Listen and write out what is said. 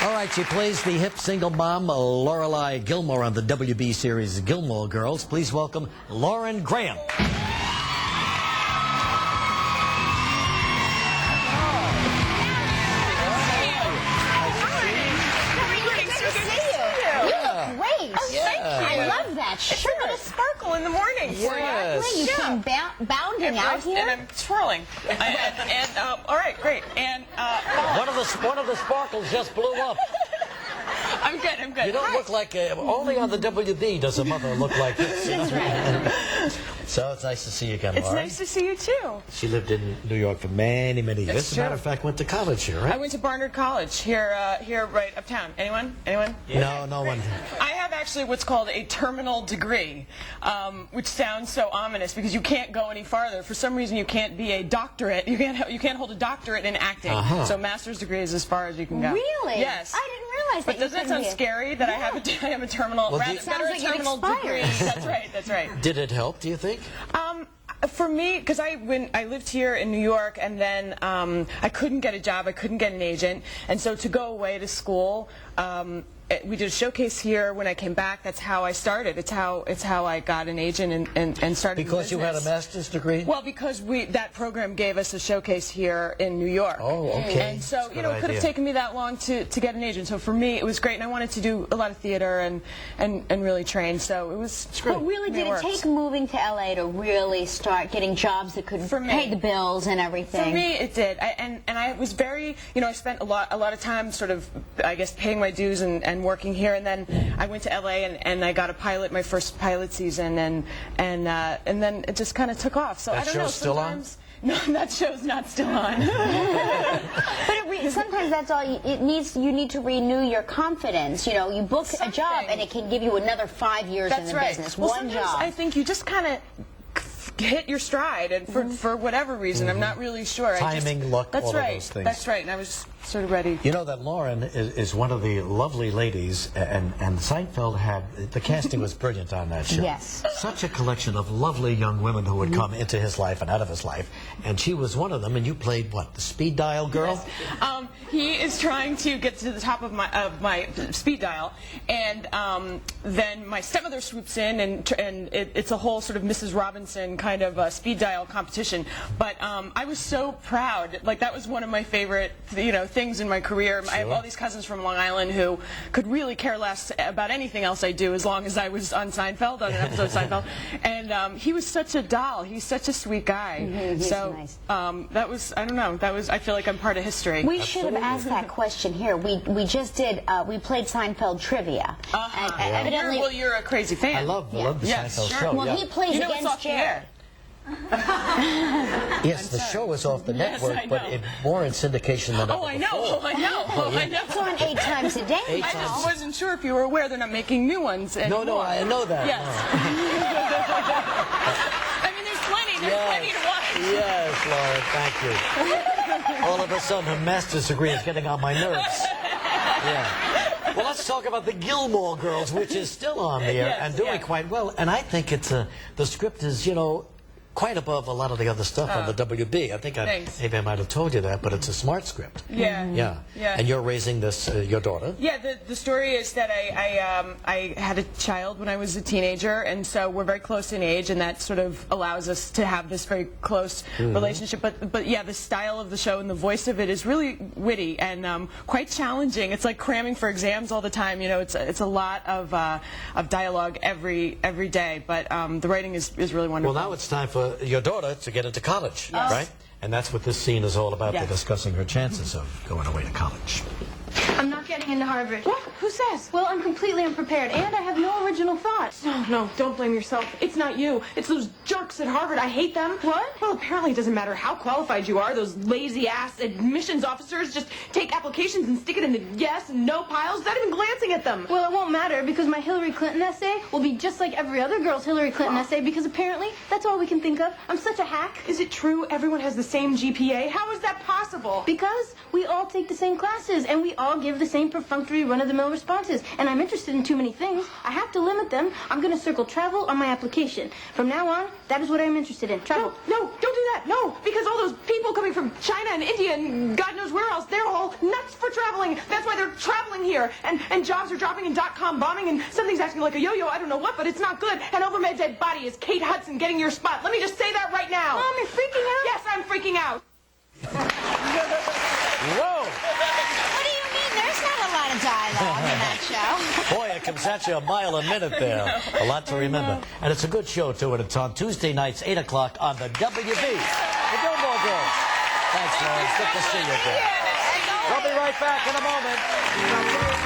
All right, she plays the hip single mom, Lorelai Gilmore, on the WB series Gilmore Girls. Please welcome Lauren Graham. I love that shirt. It's a little sparkle in the morning for you. You came bounding out here. And I'm twirling. All right, great. And one of the sparkles just blew up. I'm good. I'm good. You don't look like only on the WB does a mother look like this. That's right. So it's nice to see you again, It's Lauren. nice to see you too. She lived in New York for many, many years. That's As a matter of fact, went to college here, right? I went to Barnard College here right uptown. Anyone? Anyone? No, no one. I have actually what's called a terminal degree, which sounds so ominous because you can't go any farther. For some reason, you can't be a doctorate. You can't hold a doctorate in acting. So master's degree is as far as you can go. Really? Yes. I didn't realize that. But doesn't that sound scary that I have a terminal? Well, sounds like terminal it expires. degree. That's right. That's right. Did it help, do you think? For me, because when I lived here in New York, and then I couldn't get a job, I couldn't get an agent, and so to go away to school, we did a showcase here. When I came back, that's how I started. It's how I got an agent and started. Because you had a master's degree? Well, because that program gave us a showcase here in New York. Oh, okay. And so it could have taken me that long to get an agent. So for me, it was great, and I wanted to do a lot of theater and really train. So it was great. But really, did it take moving to LA to really start getting jobs that could pay the bills and everything? For me, it did. And I was very, I spent a lot of time sort of, I guess, paying my dues and working here, and then I went to LA and I got a pilot, my first pilot season, and then it just kind of took off. So that I don't know. Still on? No, that show's not still on. But sometimes that's all it needs. You need to renew your confidence. You book a job and it can give you another 5 years in the business. Well, one job. I think you just kind of hit your stride, and for whatever reason, I'm not really sure. Timing, luck, all of those things. That's right, and I was sort of ready. You know that Lauren is one of the lovely ladies, and Seinfeld the casting was brilliant on that show. Yes. Such a collection of lovely young women who would come into his life and out of his life, and she was one of them, and you played, what, the speed dial girl? Yes. He is trying to get to the top of my speed dial, and then my stepmother swoops in, and it's a whole sort of Mrs. Robinson kind of speed dial competition. But I was so proud. Like, that was one of my favorite, things in my career. Sure. I have all these cousins from Long Island who could really care less about anything else I do as long as I was on Seinfeld, on an episode of Seinfeld. And he was such a doll. He's such a sweet guy. He's so nice. That was, I don't know, I feel like I'm part of history. We should have asked that question here. We just did. We played Seinfeld trivia. Evidently, you're a crazy fan. I love the Seinfeld show. Well, he plays against Jared. Yes, the show is off the network, but it's more in syndication than ever I know. It's on 8 times a day. I just wasn't sure if you were aware they're not making new ones anymore. No, I know that. Yes. I mean, there's plenty to watch. Yes, Laura, thank you. All of a sudden, her master's degree is getting on my nerves. Yeah. Well, let's talk about the Gilmore Girls, which is still on the air and doing quite well. And I think the script is, quite above a lot of the other stuff on the WB. I think maybe I might have told you that, but it's a smart script. Yeah. And you're raising this, your daughter. Yeah, the story is that I had a child when I was a teenager, and so we're very close in age, and that sort of allows us to have this very close relationship. But yeah, the style of the show and the voice of it is really witty and quite challenging. It's like cramming for exams all the time. It's a lot of dialogue every day, but the writing is really wonderful. Well, now it's time for your daughter to get into college, right? And that's what this scene is all about. They're discussing her chances of going away to college. I'm not getting into Harvard. What? Who says? Well, I'm completely unprepared, and I have no original thoughts. No, don't blame yourself. It's not you. It's those jerks at Harvard. I hate them. What? Well, apparently it doesn't matter how qualified you are. Those lazy-ass admissions officers just take applications and stick it in the yes and no piles without even glancing at them. Well, it won't matter, because my Hillary Clinton essay will be just like every other girl's Hillary Clinton essay, because apparently that's all we can think of. I'm such a hack. Is it true everyone has the same GPA? How is that possible? Because we all take the same classes, and we all give the same perfunctory run-of-the-mill responses, and I'm interested in too many things. I have to limit them. I'm going to circle travel on my application. From now on, that is what I'm interested in. Travel. No, don't do that. No, because all those people coming from China and India and God knows where else, they're all nuts for traveling. That's why they're traveling falling here, and jobs are dropping and .com bombing, and something's acting like a yo-yo. I don't know what, but it's not good. And over my dead body is Kate Hudson getting your spot. Let me just say that right now. Mom, you're freaking out? Yes, I'm freaking out. Whoa! What do you mean? There's not a lot of dialogue in that show. Boy, it comes at you a mile a minute there. A lot to remember. And it's a good show, too, and it's on Tuesday nights, 8 o'clock on the WB. The Gilmore Girls. Thanks, Lawrence. Good to see you again. We'll be right back in a moment.